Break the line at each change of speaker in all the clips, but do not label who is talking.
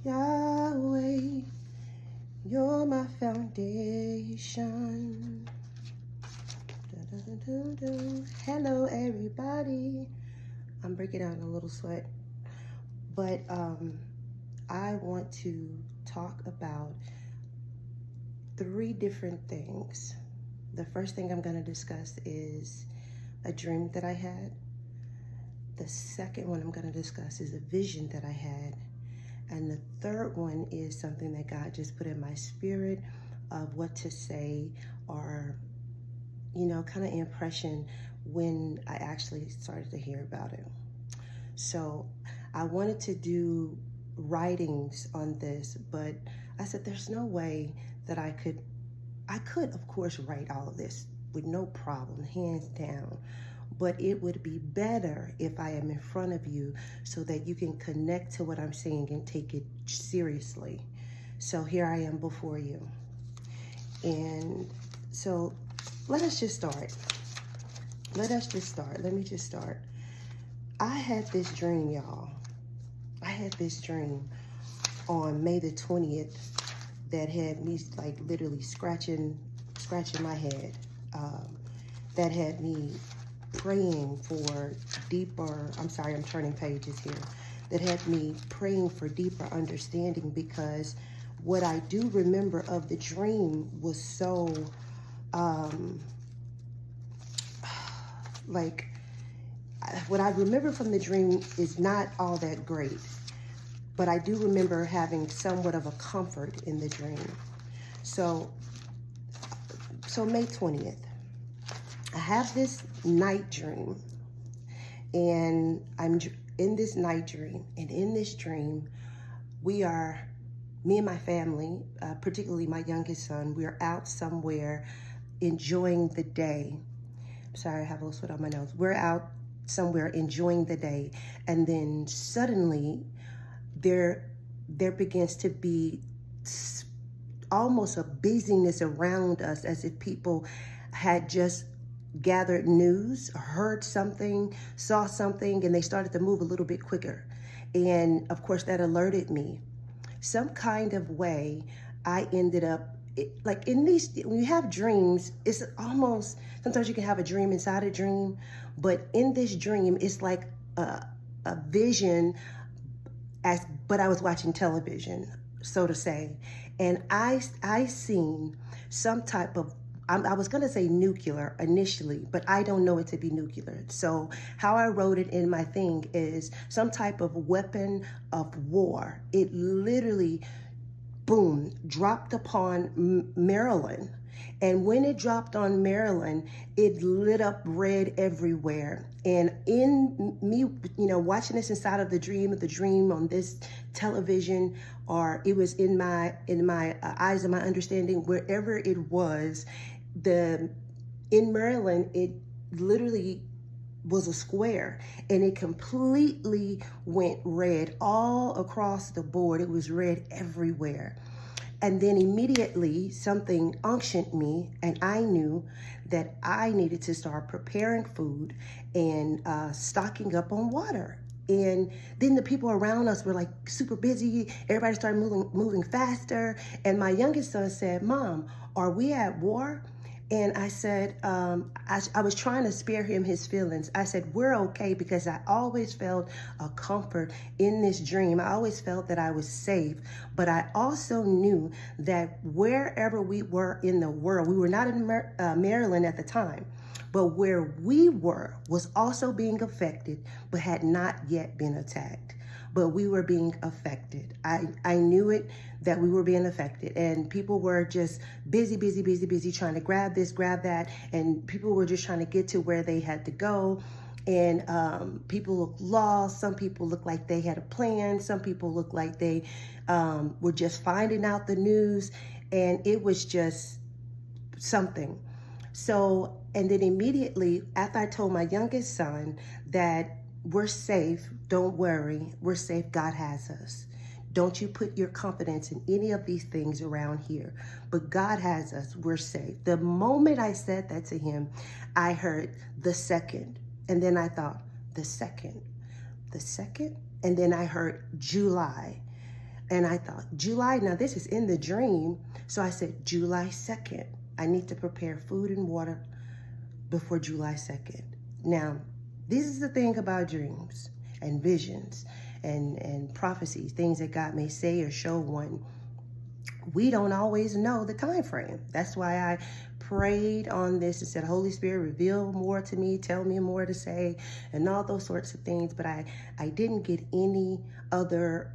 Yahweh, you're my foundation. Da-da-da-da-da. Hello, everybody. I'm breaking out in a little sweat, but I want to talk about 3 different things. The first thing I'm going to discuss is a dream that I had. The second one I'm going to discuss is a vision that I had. And the third one is something that God just put in my spirit of what to say, or, kind of impression when I actually started to hear about it. So I wanted to do writings on this, but I said there's no way that I could, of course, write all of this with no problem, hands down. But it would be better if I am in front of you so that you can connect to what I'm saying and take it seriously. So here I am before you. And so let us just start. Let me just start. I had this dream, y'all. I had this dream on May the 20th that had me like literally scratching my head. That had me praying for deeper, I'm sorry, I'm turning pages here, that had me praying for deeper understanding, because what I do remember of the dream was so, what I remember from the dream is not all that great, but I do remember having somewhat of a comfort in the dream. So May 20th. I have this night dream, and I'm in this night dream, and in this dream, me and my family, particularly my youngest son, we are out somewhere enjoying the day. Sorry, I have a little sweat on my nose. We're out somewhere enjoying the day, and then suddenly there begins to be almost a busyness around us, as if people had just gathered news, heard something, saw something, and they started to move a little bit quicker. And of course, that alerted me. Some kind of way, I ended up, like in these, when you have dreams, it's almost, sometimes you can have a dream inside a dream, but in this dream, it's like a vision, but I was watching television, so to say. And I seen some type of, I was going to say nuclear initially, but I don't know it to be nuclear. So how I wrote it in my thing is some type of weapon of war. It literally, boom, dropped upon Maryland. And when it dropped on Maryland, it lit up red everywhere. And in me, watching this inside of the dream on this television, or it was in my eyes and my understanding, wherever it was, in Maryland, it literally was a square, and it completely went red all across the board. It was red everywhere. And then immediately something unctioned me, and I knew that I needed to start preparing food and stocking up on water. And then the people around us were like super busy. Everybody started moving faster. And my youngest son said, "Mom, are we at war?" And I said, I was trying to spare him his feelings. I said, we're okay, because I always felt a comfort in this dream. I always felt that I was safe. But I also knew that wherever we were in the world, we were not in Maryland at the time, but where we were was also being affected, but had not yet been attacked. But we were being affected. I knew it, that we were being affected, and people were just busy trying to grab this, grab that, and people were just trying to get to where they had to go. And people looked lost. Some people looked like they had a plan. Some people looked like they were just finding out the news, and it was just something. So, and then immediately after I told my youngest son that we're safe, don't worry, we're safe, God has us. Don't you put your confidence in any of these things around here, but God has us, we're safe. The moment I said that to him, I heard the second, and then I thought, the second, and then I heard July. And I thought, July, now this is in the dream. So I said, July 2nd. I need to prepare food and water before July 2nd. Now, this is the thing about dreams and visions and prophecies, things that God may say or show one. We don't always know the time frame. That's why I prayed on this and said, Holy Spirit, reveal more to me, tell me more to say, and all those sorts of things. But I didn't get any other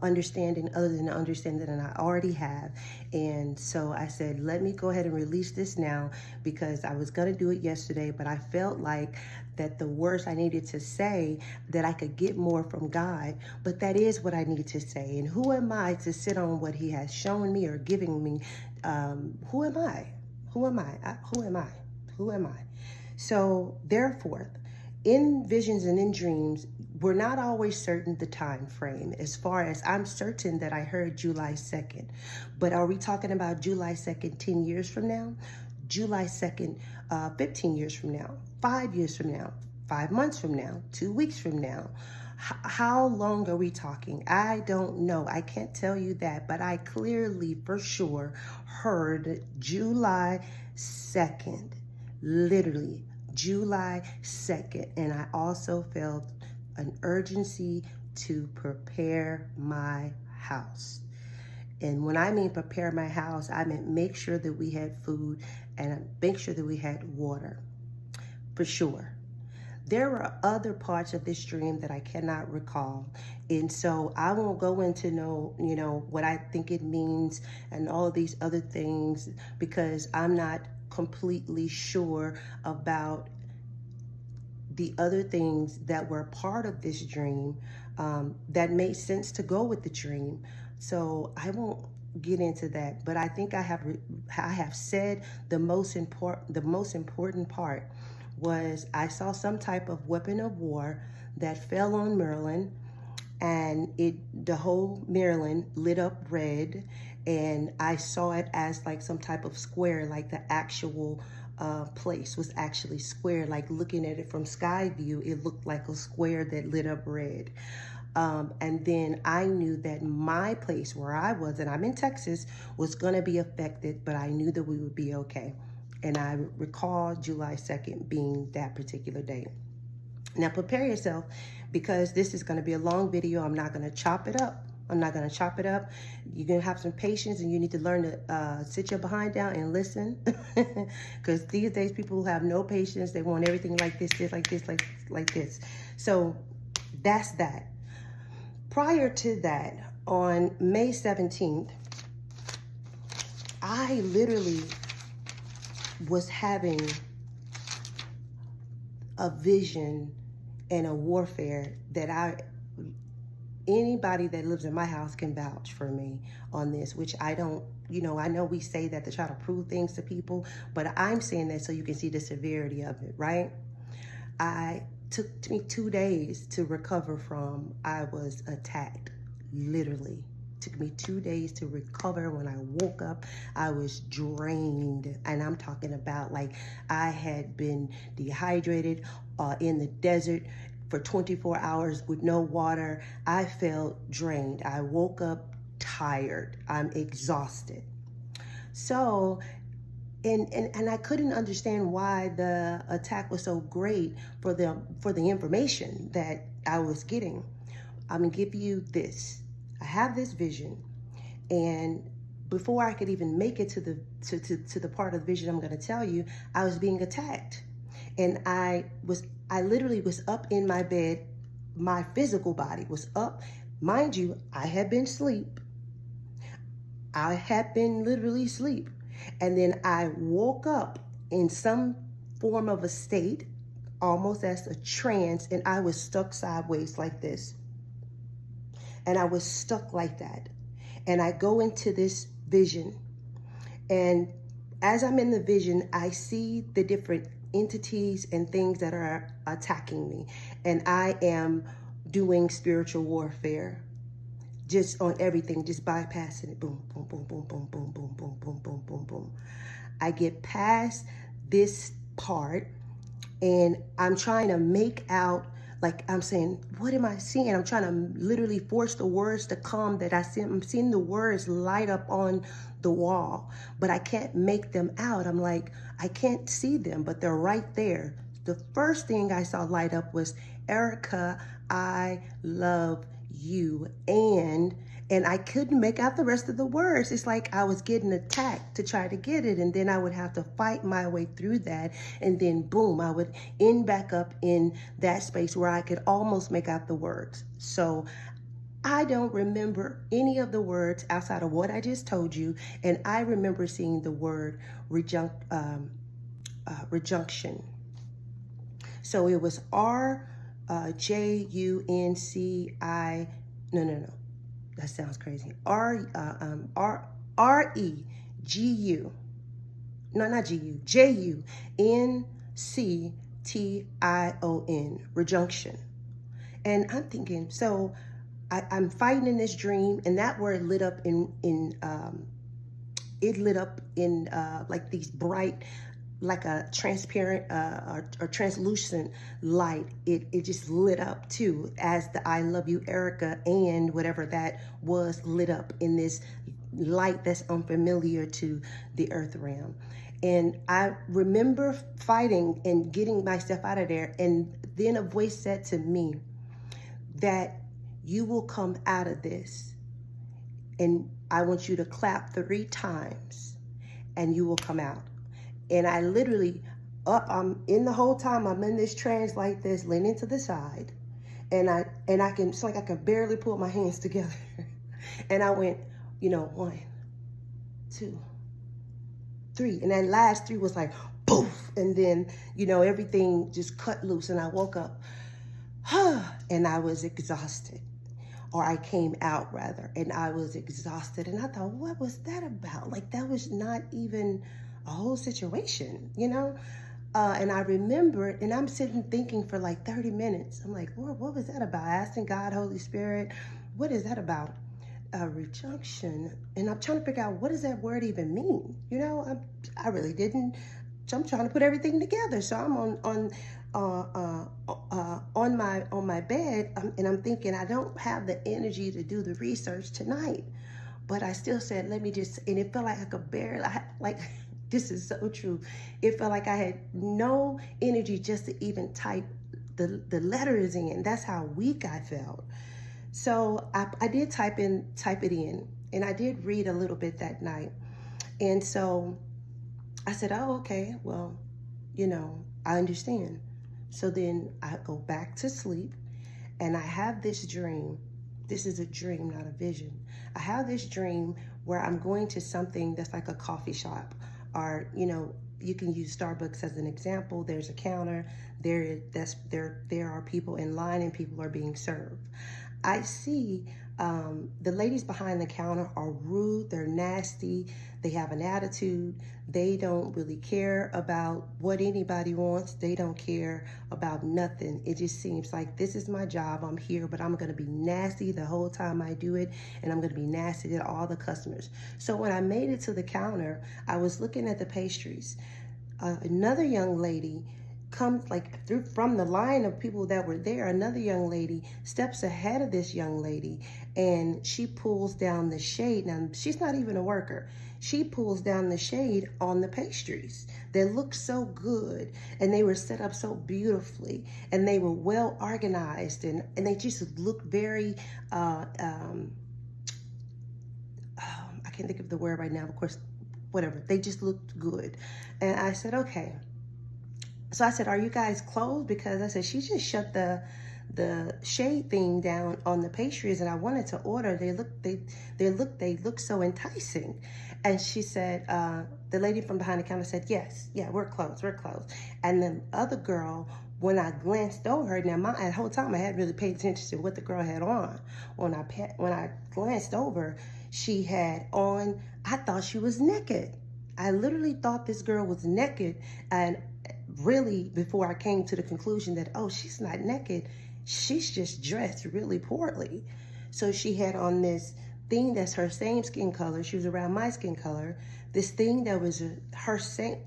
understanding other than the understanding that I already have. And so I said, let me go ahead and release this now, because I was going to do it yesterday, but I felt like that the words I needed to say, that I could get more from God, but that is what I need to say. And who am I to sit on what he has shown me or giving me? Who am I? Who am I? Who am I? Who am I? So therefore, in visions and in dreams, we're not always certain the time frame. As far as I'm certain that I heard July 2nd, but are we talking about July 2nd 10 years from now? July 2nd 15 years from now, 5 years from now, 5 months from now, 2 weeks from now? How long are we talking? I don't know. I can't tell you that, but I clearly for sure heard July 2nd, literally July 2nd. And I also felt an urgency to prepare my house. And when I mean prepare my house, I meant make sure that we had food and make sure that we had water, for sure. There were other parts of this dream that I cannot recall. And so I won't go into what I think it means and all of these other things, because I'm not completely sure about the other things that were part of this dream that made sense to go with the dream. So I won't get into that, but I think I have said the most important part was I saw some type of weapon of war that fell on Maryland, and the whole Maryland lit up red, and I saw it as like some type of square, like the actual place was actually square. Like looking at it from sky view, it looked like a square that lit up red. And then I knew that my place where I was, and I'm in Texas, was gonna be affected, but I knew that we would be okay. And I recall July 2nd being that particular day. Now prepare yourself, because this is gonna be a long video. I'm not gonna chop it up. You're gonna have some patience, and you need to learn to sit your behind down and listen, because these days people have no patience. They want everything like this, like this. So that's that. Prior to that, on May 17th, I literally was having a vision and a warfare that anybody that lives in my house can vouch for me on this, which I don't, I know we say that to try to prove things to people, but I'm saying that so you can see the severity of it, right? Took me 2 days to recover from. I was attacked, literally. Took me 2 days to recover. When I woke up, I was drained, and I'm talking about like I had been dehydrated in the desert for 24 hours with no water. I felt drained. I woke up tired. I'm exhausted. So and I couldn't understand why the attack was so great for the information that I was getting. I'm gonna give you this. I have this vision, and before I could even make it to the part of the vision I'm gonna tell you, I was being attacked. And I literally was up in my bed. My physical body was up. Mind you, I had been asleep. I had been literally asleep. And then I woke up in some form of a state, almost as a trance, and I was stuck sideways like this. And I was stuck like that. And I go into this vision. And as I'm in the vision, I see the different entities and things that are attacking me. And I am doing spiritual warfare. Just on everything, just bypassing it. Boom, boom, boom, boom, boom, boom, boom, boom, boom, boom, boom, boom. I get past this part, and I'm trying to make out Like I'm saying, what am I seeing? I'm trying to literally force the words to come that I see. I'm seeing the words light up on the wall, but I can't make them out. I'm like, I can't see them, but they're right there. The first thing I saw light up was, Erica, I love you. And I couldn't make out the rest of the words. It's like I was getting attacked to try to get it, and then I would have to fight my way through that, and then boom, I would end back up in that space where I could almost make out the words. So I don't remember any of the words outside of what I just told you, and I remember seeing the word rejunction. So it was R-J-U-N-C-I, no. That sounds crazy. R-E-G-U. No, not G-U. J-U-N-C-T-I-O-N. Rejunction. And I'm thinking, so I'm fighting in this dream, and that word lit up in like these bright, like a transparent or translucent light. It just lit up too, as the I love you, Erica, and whatever that was lit up in this light that's unfamiliar to the earth realm. And I remember fighting and getting myself out of there. And then a voice said to me that you will come out of this, and I want you to clap 3 times and you will come out. And I literally I'm in the whole time I'm in this trance like this, leaning to the side, and I can, it's like I can barely pull my hands together. And I went, 1, 2, 3, and that last 3 was like poof, and then everything just cut loose, and I woke up, and I was exhausted, or I came out rather, and I was exhausted, and I thought, what was that about? Like, that was not even a whole situation, and I remember, and I'm sitting thinking for like 30 minutes. I'm like, Lord, what was that about? Asking God, Holy Spirit, what is that about? Rejunction. And I'm trying to figure out, what does that word even mean? I really didn't. So I'm trying to put everything together. So I'm on my bed, and I'm thinking, I don't have the energy to do the research tonight. But I still said, let me just, and it felt like I could barely, this is so true. It felt like I had no energy just to even type the letters in. That's how weak I felt. So I did type it in, and I did read a little bit that night. And so I said, oh, okay, well, I understand. So then I go back to sleep, and I have this dream. This is a dream, not a vision. I have this dream where I'm going to something that's like a coffee shop, or, you can use Starbucks as an example. There's a counter, there are people in line, and people are being served. I see the ladies behind the counter are rude, they're nasty, they have an attitude, they don't really care about what anybody wants, they don't care about nothing. It just seems like, this is my job, I'm here, but I'm gonna be nasty the whole time I do it, and I'm gonna be nasty to all the customers. So when I made it to the counter, I was looking at the pastries. Another young lady comes, like, through from the line of people that were there. Another young lady steps ahead of this young lady, and she pulls down the shade. Now, she's not even a worker. She pulls down the shade on the pastries. They looked so good, and they were set up so beautifully, and they were well organized, and they just looked very I can't think of the word right now, of course, whatever. They just looked good. And I said, okay. So I said, are you guys closed? Because I said, she just shut the shade thing down on the pastries, and I wanted to order. They look so enticing. And she said, the lady from behind the counter said, yes, yeah, we're closed. And the other girl, when I glanced over her, now the whole time I hadn't really paid attention to what the girl had on. When I glanced over, she had on, I thought she was naked. I literally thought this girl was naked, and really, before I came to the conclusion that, oh, she's not naked, she's just dressed really poorly. So she had on this thing that's her same skin color. She was around my skin color. This thing that was her same,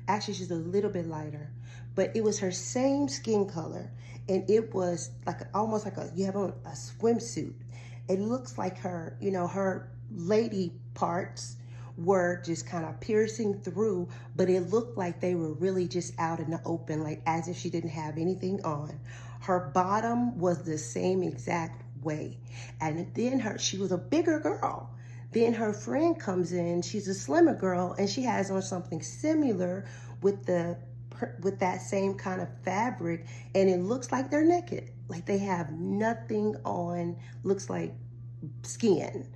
actually she's a little bit lighter, but it was her same skin color. and it was like almost like you have on a swimsuit. It looks like her, her lady parts were just kind of piercing through, but it looked like they were really just out in the open, like as if she didn't have anything on. Her bottom was the same exact way. And then she was a bigger girl. Then her friend comes in, she's a slimmer girl, and she has on something similar with that same kind of fabric, and it looks like they're naked. Like they have nothing on, looks like skin.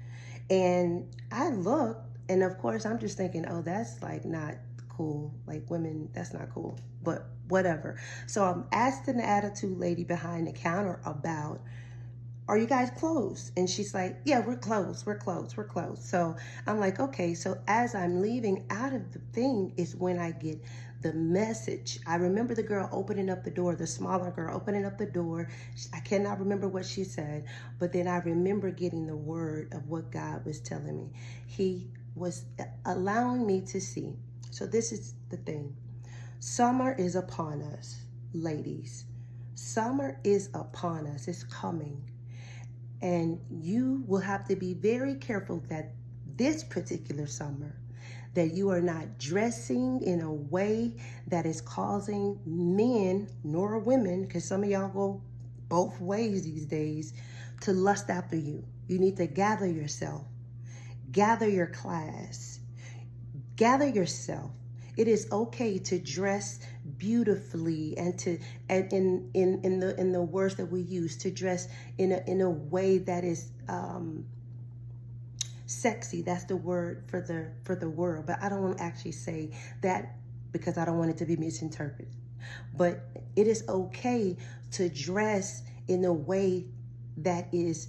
And I looked, and of course I'm just thinking, oh, that's like not cool. Like women, that's not cool, but whatever. So I'm asking the attitude lady behind the counter about, are you guys closed? And she's like, yeah, we're closed. So I'm like, okay. So as I'm leaving out of the thing is when I get the message. I remember the girl opening up the door, the smaller girl opening up the door. I cannot remember what she said, but then I remember getting the word of what God was telling me. He was allowing me to see. So this is the thing. Summer is upon us, ladies. Summer is upon us. It's coming. And you will have to be very careful that this particular summer, that you are not dressing in a way that is causing men nor women, because some of y'all go both ways these days, to lust after you. You need to gather yourself, gather your class, gather yourself. It is okay to dress beautifully and in the words that we use, to dress in a way that is sexy. That's the word for the world, but I don't want to actually say that because I don't want it to be misinterpreted. But it is okay to dress in a way that is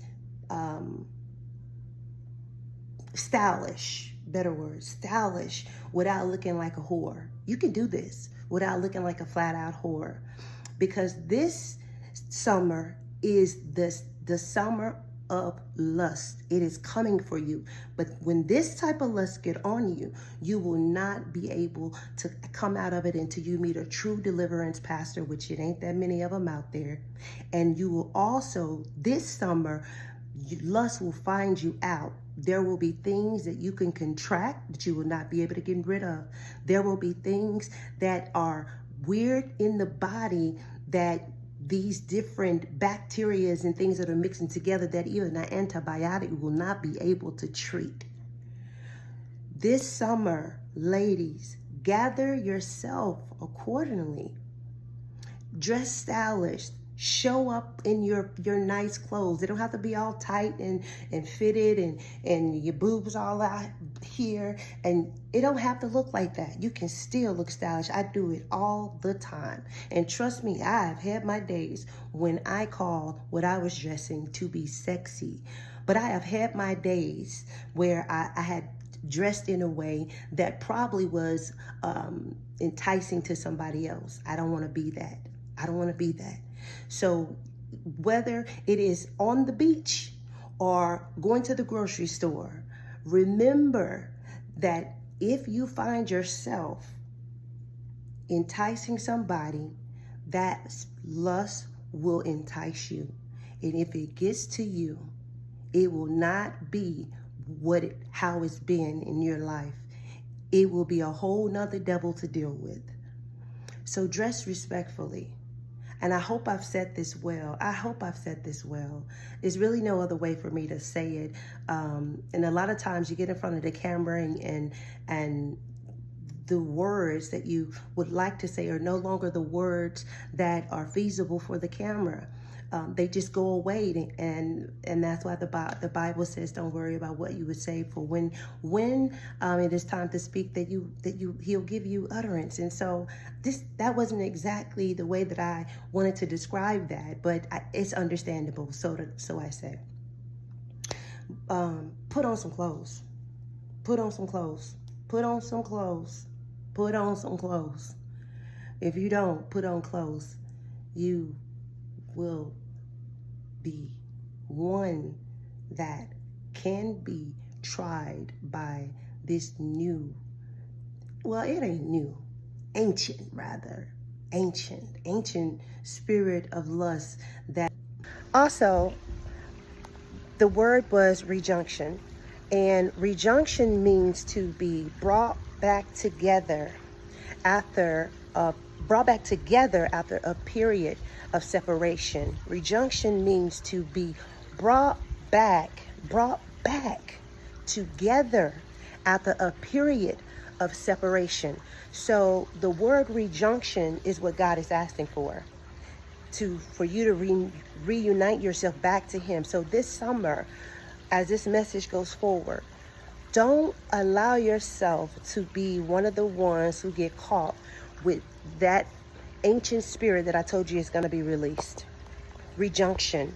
stylish. Better word, stylish, without looking like a whore. You can do this without looking like a flat out whore, because this summer is the summer of lust. It is coming for you. But when this type of lust get on you, you will not be able to come out of it until you meet a true deliverance pastor, which it ain't that many of them out there. And you will also, this summer, lust will find you out. There will be things that you can contract that you will not be able to get rid of. There will be things that are weird in the body, that these different bacterias and things that are mixing together that even an antibiotic will not be able to treat. This summer, ladies, gather yourself accordingly. Dress stylish. Show up in your nice clothes. They don't have to be all tight and fitted and your boobs all out here. And it don't have to look like that. You can still look stylish. I do it all the time. And trust me, I've had my days when I called what I was dressing to be sexy. But I have had my days where I had dressed in a way that probably was enticing to somebody else. I don't want to be that. I don't want to be that. So whether it is on the beach or going to the grocery store, remember that if you find yourself enticing somebody, that lust will entice you. And if it gets to you, it will not be how it's been in your life. It will be a whole nother devil to deal with. So dress respectfully. And I hope I've said this well. There's really no other way for me to say it. And a lot of times you get in front of the camera and the words that you would like to say are no longer the words that are feasible for the camera. They just go away, and that's why the Bible says, don't worry about what you would say, for when it is time to speak, that He'll give you utterance. And so that wasn't exactly the way that I wanted to describe that, but it's understandable. So I say, put on some clothes. Put on some clothes. Put on some clothes. Put on some clothes. If you don't put on clothes, you will be one that can be tried by this new, well, it ain't new, ancient rather, ancient spirit of lust. That also, the word was rejunction, and rejunction means to be brought back together after a after a period of separation. Rejunction means to be brought back together after a period of separation. So the word rejunction is what God is asking for you to reunite yourself back to him. So this summer, as this message goes forward, don't allow yourself to be one of the ones who get caught with that ancient spirit that I told you is going to be released. Rejunction.